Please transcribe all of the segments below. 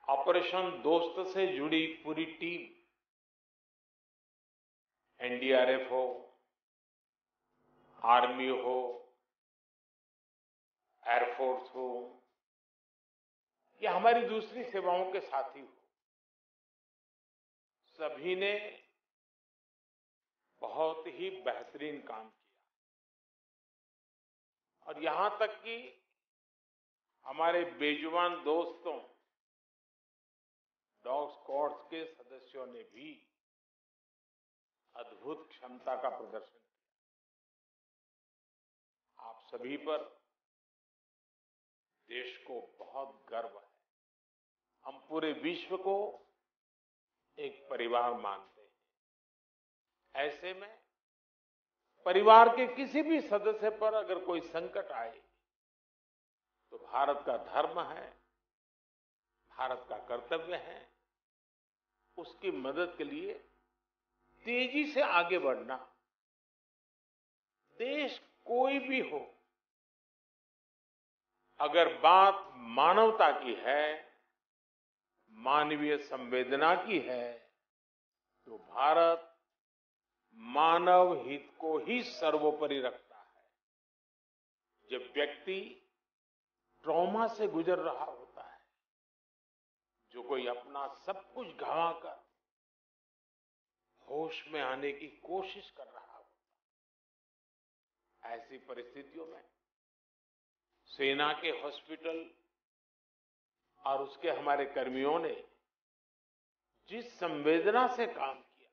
Operation दोस्त से जुड़ी पूरी टीम, एनडीआरएफ हो, आर्मी हो, एयरफोर्स हो या हमारी दूसरी सेवाओं के साथी हो, सभी ने बहुत ही बेहतरीन काम किया। और यहां तक कि हमारे बेजुबान दोस्तों डॉग स्क्वाड्स के सदस्यों ने भी अद्भुत क्षमता का प्रदर्शन किया। आप सभी पर देश को बहुत गर्व है। हम पूरे विश्व को एक परिवार मानते हैं। ऐसे में परिवार के किसी भी सदस्य पर अगर कोई संकट आए तो भारत का धर्म है, भारत का कर्तव्य है उसकी मदद के लिए तेजी से आगे बढ़ना। देश कोई भी हो, अगर बात मानवता की है, मानवीय संवेदना की है, तो भारत मानव हित को ही सर्वोपरि रखता है। जब व्यक्ति ट्रॉमा से गुजर रहा होता है, जो कोई अपना सब कुछ गंवाकर होश में आने की कोशिश कर रहा होता है, ऐसी परिस्थितियों में सेना के हॉस्पिटल और उसके हमारे कर्मियों ने जिस संवेदना से काम किया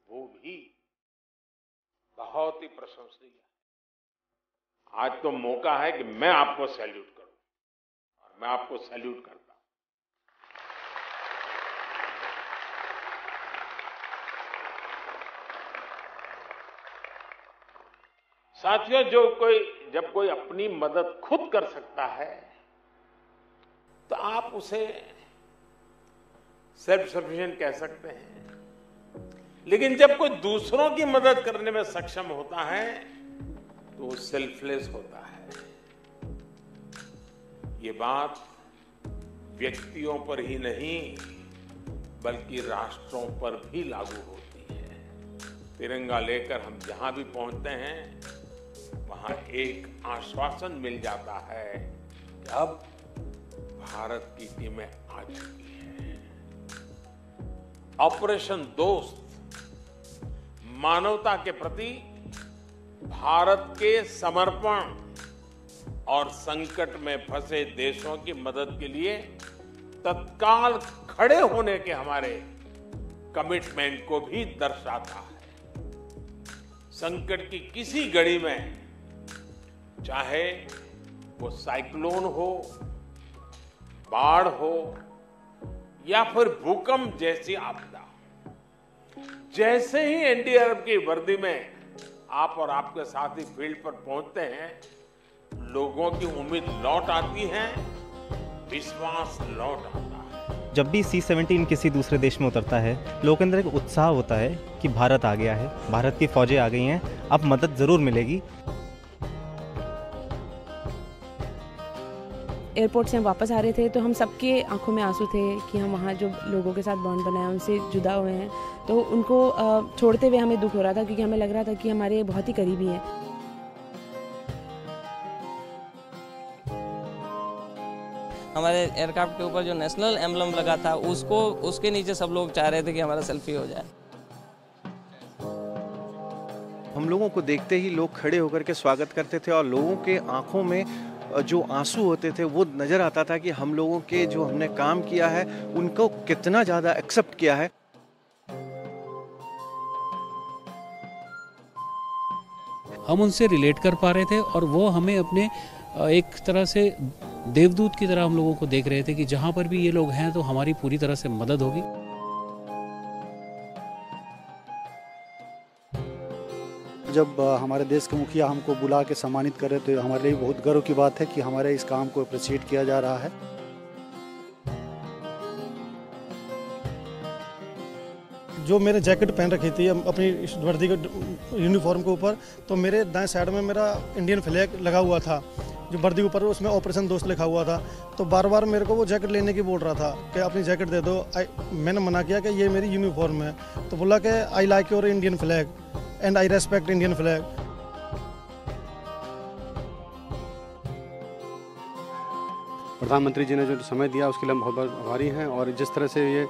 वो भी बहुत ही प्रशंसनीय है। आज तो मौका है कि मैं आपको सैल्यूट करूं और मैं आपको सैल्यूट करता हूं। साथियों, जब कोई अपनी मदद खुद कर सकता है तो आप उसे सेल्फ सफिशिएंट कह सकते हैं। लेकिन जब कोई दूसरों की मदद करने में सक्षम होता है तो वो सेल्फलेस होता है। ये बात व्यक्तियों पर ही नहीं बल्कि राष्ट्रों पर भी लागू होती है। तिरंगा लेकर हम जहां भी पहुंचते हैं वहां एक आश्वासन मिल जाता है कि अब भारत की टीमें आ चुकी हैं। ऑपरेशन दोस्त मानवता के प्रति भारत के समर्पण और संकट में फंसे देशों की मदद के लिए तत्काल खड़े होने के हमारे कमिटमेंट को भी दर्शाता है। संकट की किसी घड़ी में, चाहे वो साइक्लोन हो, बाढ़ हो या फिर भूकंप जैसी आपदा, जैसे ही एनडीआरएफ की वर्दी में आप और आपके साथी फील्ड पर पहुंचते हैं, लोगों की उम्मीद लौट आती है, विश्वास लौट आता है। जब भी C-17 किसी दूसरे देश में उतरता है, लोगों के अंदर एक उत्साह होता है कि भारत आ गया है, भारत की फौजें आ गई हैं, अब मदद जरूर मिलेगी। एयरपोर्ट से हम वापस आ रहे थे तो हम सबके आंखों में आंसू थे कि हम वहाँ जो लोगों के साथ बॉन्ड बनाया उनसे जुदा हुए हैं, तो उनको छोड़ते हुए हमें दुख हो रहा था क्योंकि हमें लग रहा था कि हमारे बहुत ही करीबी हैं। हमारे एयरक्राफ्ट के ऊपर जो नेशनल एम्बलम लगा था उसके नीचे सब लोग चाह रहे थे कि हमारा सेल्फी हो जाए। हम लोगों को देखते ही लोग खड़े होकर के स्वागत करते थे और लोगों के आंखों में जो आंसू होते थे वो नज़र आता था कि हम लोगों के जो हमने काम किया है उनको कितना ज़्यादा एक्सेप्ट किया है। हम उनसे रिलेट कर पा रहे थे और वो हमें अपने एक तरह से देवदूत की तरह हम लोगों को देख रहे थे कि जहाँ पर भी ये लोग हैं तो हमारी पूरी तरह से मदद होगी। जब हमारे देश के मुखिया हमको बुला के सम्मानित कर रहे थे तो हमारे लिए बहुत गर्व की बात है कि हमारे इस काम को अप्रिशिएट किया जा रहा है। जो मेरे जैकेट पहन रखी थी अपनी वर्दी के यूनिफॉर्म के ऊपर, तो मेरे दाएं साइड में मेरा इंडियन फ्लैग लगा हुआ था जो वर्दी के ऊपर उसमें ऑपरेशन दोस्त लिखा हुआ था, तो बार बार मेरे को वो जैकेट लेने की बोल रहा था कि अपनी जैकेट दे दो। मैंने मना किया कि ये मेरी यूनिफॉर्म है, तो बोला कि I like your Indian flag and I respect Indian flag. प्रधानमंत्री जी ने जो समय दिया उसके लिए हम बहुत बहुत आभारी हैं, और जिस तरह से ये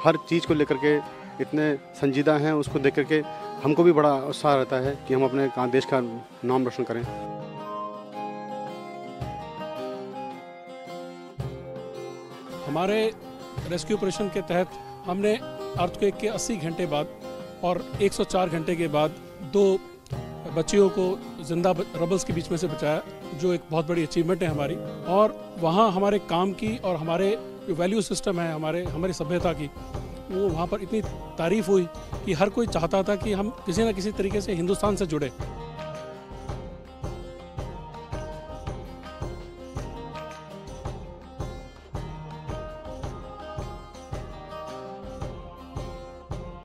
हर चीज़ को लेकर के इतने संजीदा हैं, उसको देख करके हमको भी बड़ा उत्साह रहता है कि हम अपने देश का नाम रोशन करें। हमारे रेस्क्यू ऑपरेशन के तहत हमने अर्थक्वेक के 80 घंटे बाद और 104 घंटे के बाद 2 बच्चियों को जिंदा रबल्स के बीच में से बचाया, जो एक बहुत बड़ी अचीवमेंट है हमारी। और वहाँ हमारे काम की और हमारे जो वैल्यू सिस्टम है हमारी सभ्यता की, वो वहाँ पर इतनी तारीफ हुई कि हर कोई चाहता था कि हम किसी न किसी तरीके से हिंदुस्तान से जुड़े।